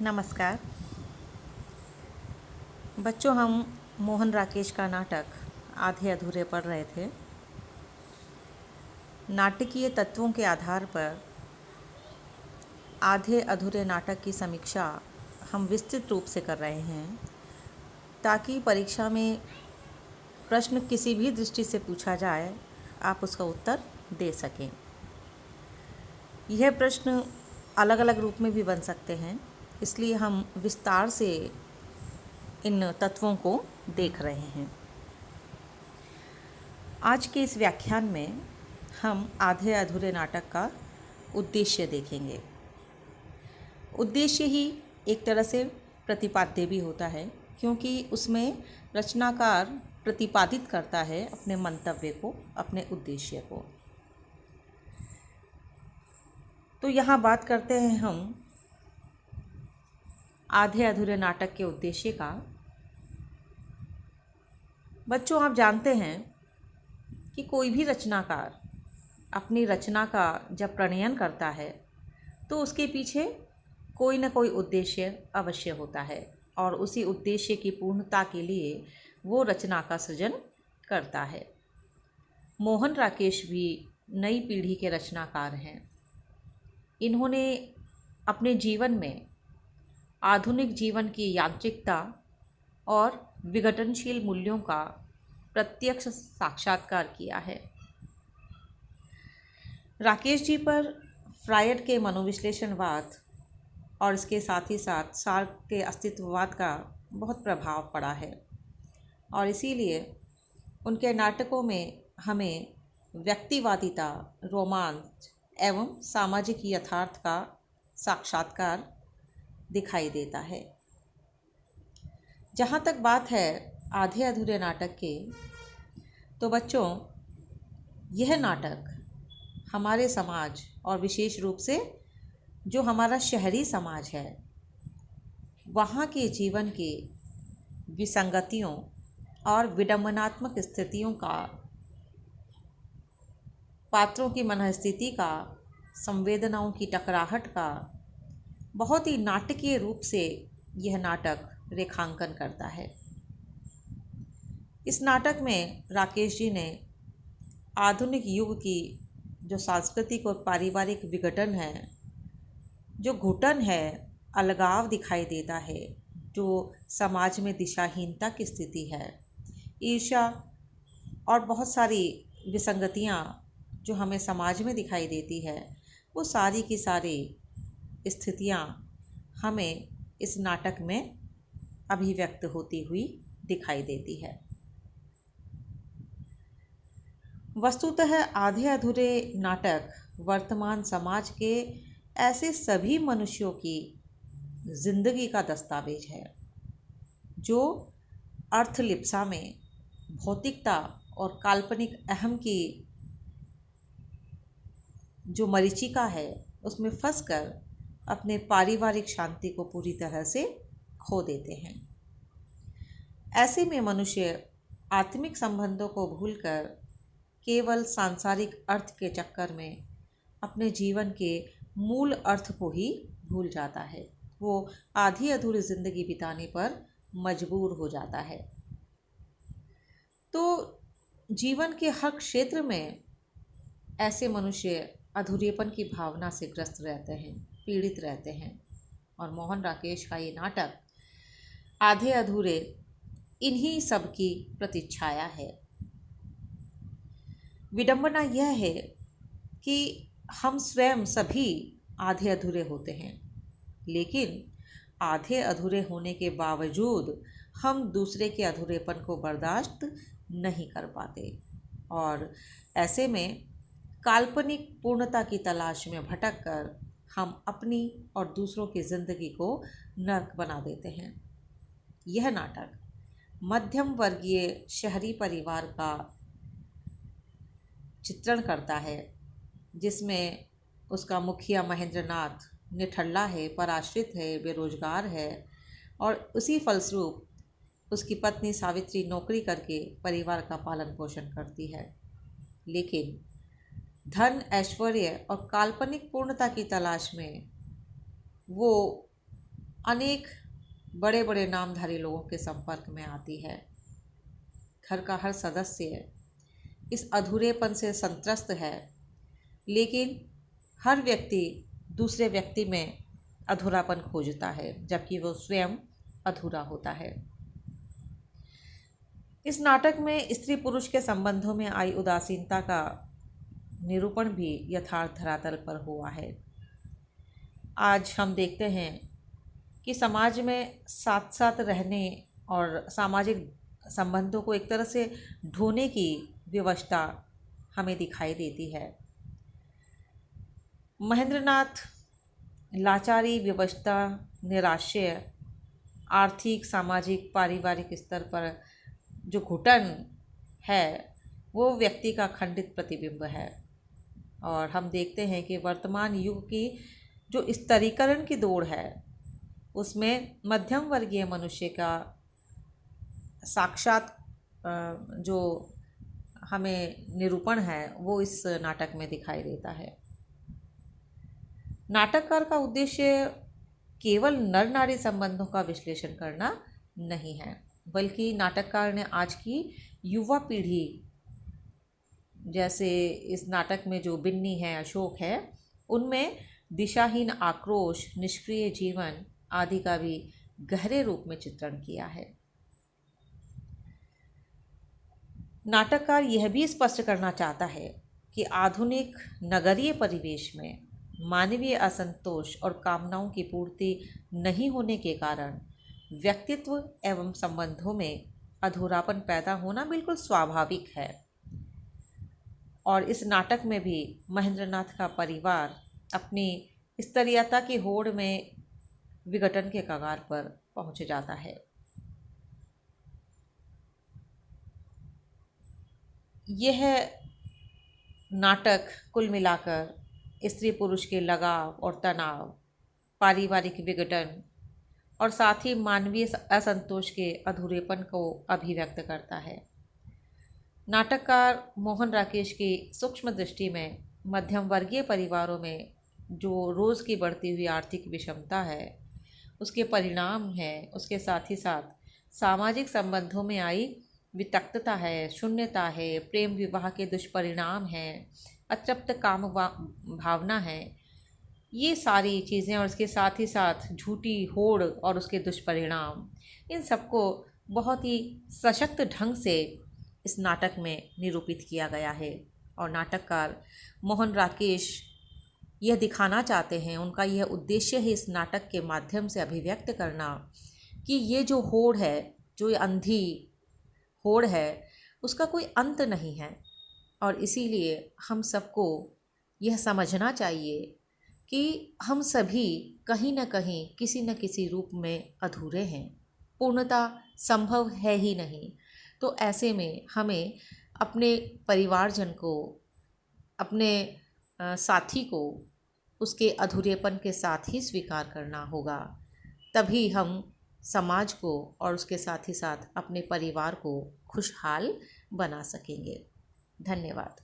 नमस्कार बच्चों, हम मोहन राकेश का नाटक आधे अधूरे पढ़ रहे थे। नाटकीय तत्वों के आधार पर आधे अधूरे नाटक की समीक्षा हम विस्तृत रूप से कर रहे हैं ताकि परीक्षा में प्रश्न किसी भी दृष्टि से पूछा जाए आप उसका उत्तर दे सकें। यह प्रश्न अलग अलग रूप में भी बन सकते हैं, इसलिए हम विस्तार से इन तत्वों को देख रहे हैं। आज के इस व्याख्यान में हम आधे अधूरे नाटक का उद्देश्य देखेंगे। उद्देश्य ही एक तरह से प्रतिपाद्य भी होता है, क्योंकि उसमें रचनाकार प्रतिपादित करता है अपने मंतव्य को, अपने उद्देश्य को। तो यहाँ बात करते हैं हम आधे अधूरे नाटक के उद्देश्य का। बच्चों, आप जानते हैं कि कोई भी रचनाकार अपनी रचना का जब प्रणयन करता है तो उसके पीछे कोई न कोई उद्देश्य अवश्य होता है और उसी उद्देश्य की पूर्णता के लिए वो रचना का सृजन करता है। मोहन राकेश भी नई पीढ़ी के रचनाकार हैं। इन्होंने अपने जीवन में आधुनिक जीवन की यांत्रिकता और विघटनशील मूल्यों का प्रत्यक्ष साक्षात्कार किया है। राकेश जी पर फ्रायड के मनोविश्लेषणवाद और इसके साथ ही साथ सार्क के अस्तित्ववाद का बहुत प्रभाव पड़ा है और इसीलिए उनके नाटकों में हमें व्यक्तिवादिता, रोमांच एवं सामाजिक यथार्थ का साक्षात्कार दिखाई देता है। जहाँ तक बात है आधे अधूरे नाटक के, तो बच्चों, यह नाटक हमारे समाज और विशेष रूप से जो हमारा शहरी समाज है वहाँ के जीवन के विसंगतियों और विडंबनात्मक स्थितियों का, पात्रों की मनःस्थिति का, संवेदनाओं की टकराहट का बहुत ही नाटकीय रूप से यह नाटक रेखांकन करता है। इस नाटक में राकेश जी ने आधुनिक युग की जो सांस्कृतिक और पारिवारिक विघटन है, जो घुटन है, अलगाव दिखाई देता है, जो समाज में दिशाहीनता की स्थिति है, ईर्ष्या और बहुत सारी विसंगतियाँ जो हमें समाज में दिखाई देती है, वो सारी की सारी स्थितियाँ हमें इस नाटक में अभिव्यक्त होती हुई दिखाई देती है। वस्तुतः आधे अधूरे नाटक वर्तमान समाज के ऐसे सभी मनुष्यों की जिंदगी का दस्तावेज है जो अर्थलिप्सा में भौतिकता और काल्पनिक अहम की जो मरीचिका है उसमें फंसकर अपने पारिवारिक शांति को पूरी तरह से खो देते हैं। ऐसे में मनुष्य आत्मिक संबंधों को भूलकर केवल सांसारिक अर्थ के चक्कर में अपने जीवन के मूल अर्थ को ही भूल जाता है। वो आधी अधूरी जिंदगी बिताने पर मजबूर हो जाता है। तो जीवन के हर क्षेत्र में ऐसे मनुष्य अधूरेपन की भावना से ग्रस्त रहते हैं, पीड़ित रहते हैं और मोहन राकेश का ये नाटक आधे अधूरे इन्हीं सब की प्रतिच्छाया है। विडंबना यह है कि हम स्वयं सभी आधे अधूरे होते हैं, लेकिन आधे अधूरे होने के बावजूद हम दूसरे के अधूरेपन को बर्दाश्त नहीं कर पाते और ऐसे में काल्पनिक पूर्णता की तलाश में भटक कर हम अपनी और दूसरों की ज़िंदगी को नर्क बना देते हैं। यह नाटक मध्यम वर्गीय शहरी परिवार का चित्रण करता है, जिसमें उसका मुखिया महेंद्रनाथ निठल्ला है, पराश्रित है, बेरोजगार है और उसी फलस्वरूप उसकी पत्नी सावित्री नौकरी करके परिवार का पालन पोषण करती है। लेकिन धन, ऐश्वर्य और काल्पनिक पूर्णता की तलाश में वो अनेक बड़े बड़े नामधारी लोगों के संपर्क में आती है। घर का हर सदस्य इस अधूरेपन से संत्रस्त है, लेकिन हर व्यक्ति दूसरे व्यक्ति में अधूरापन खोजता है, जबकि वो स्वयं अधूरा होता है। इस नाटक में स्त्री पुरुष के संबंधों में आई उदासीनता का निरूपण भी यथार्थ धरातल पर हुआ है। आज हम देखते हैं कि समाज में साथ साथ रहने और सामाजिक संबंधों को एक तरह से ढोने की व्यवस्था हमें दिखाई देती है। महेंद्रनाथ लाचारी, व्यवस्था, निराश्रय, आर्थिक, सामाजिक, पारिवारिक स्तर पर जो घुटन है वो व्यक्ति का खंडित प्रतिबिंब है। और हम देखते हैं कि वर्तमान युग की जो स्तरीकरण की दौड़ है उसमें मध्यम वर्गीय मनुष्य का साक्षात जो हमें निरूपण है वो इस नाटक में दिखाई देता है। नाटककार का उद्देश्य केवल नर नारी संबंधों का विश्लेषण करना नहीं है, बल्कि नाटककार ने आज की युवा पीढ़ी, जैसे इस नाटक में जो बिन्नी है, अशोक है, उनमें दिशाहीन आक्रोश, निष्क्रिय जीवन आदि का भी गहरे रूप में चित्रण किया है। नाटककार यह भी स्पष्ट करना चाहता है कि आधुनिक नगरीय परिवेश में मानवीय असंतोष और कामनाओं की पूर्ति नहीं होने के कारण व्यक्तित्व एवं संबंधों में अधूरापन पैदा होना बिल्कुल स्वाभाविक है। और इस नाटक में भी महेंद्रनाथ का परिवार अपनी स्तरीयता की होड़ में विघटन के कगार पर पहुंच जाता है। यह नाटक कुल मिलाकर स्त्री पुरुष के लगाव और तनाव, पारिवारिक विघटन और साथ ही मानवीय असंतोष के अधूरेपन को अभिव्यक्त करता है। नाटककार मोहन राकेश की सूक्ष्म दृष्टि में मध्यम वर्गीय परिवारों में जो रोज़ की बढ़ती हुई आर्थिक विषमता है उसके परिणाम है, उसके साथ ही साथ सामाजिक संबंधों में आई वितक्तता है, शून्यता है, प्रेम विवाह के दुष्परिणाम हैं, अतृप्त काम भावना है, ये सारी चीज़ें और इसके साथ ही साथ झूठी होड़ और उसके दुष्परिणाम, इन सबको बहुत ही सशक्त ढंग से इस नाटक में निरूपित किया गया है। और नाटककार मोहन राकेश यह दिखाना चाहते हैं, उनका यह उद्देश्य है इस नाटक के माध्यम से अभिव्यक्त करना कि ये जो होड़ है, जो ये अंधी होड़ है, उसका कोई अंत नहीं है। और इसीलिए हम सबको यह समझना चाहिए कि हम सभी कहीं न कहीं किसी न किसी रूप में अधूरे हैं, पूर्णता संभव है ही नहीं। तो ऐसे में हमें अपने परिवारजन को, अपने साथी को उसके अधूरेपन के साथ ही स्वीकार करना होगा, तभी हम समाज को और उसके साथ ही साथ अपने परिवार को खुशहाल बना सकेंगे। धन्यवाद।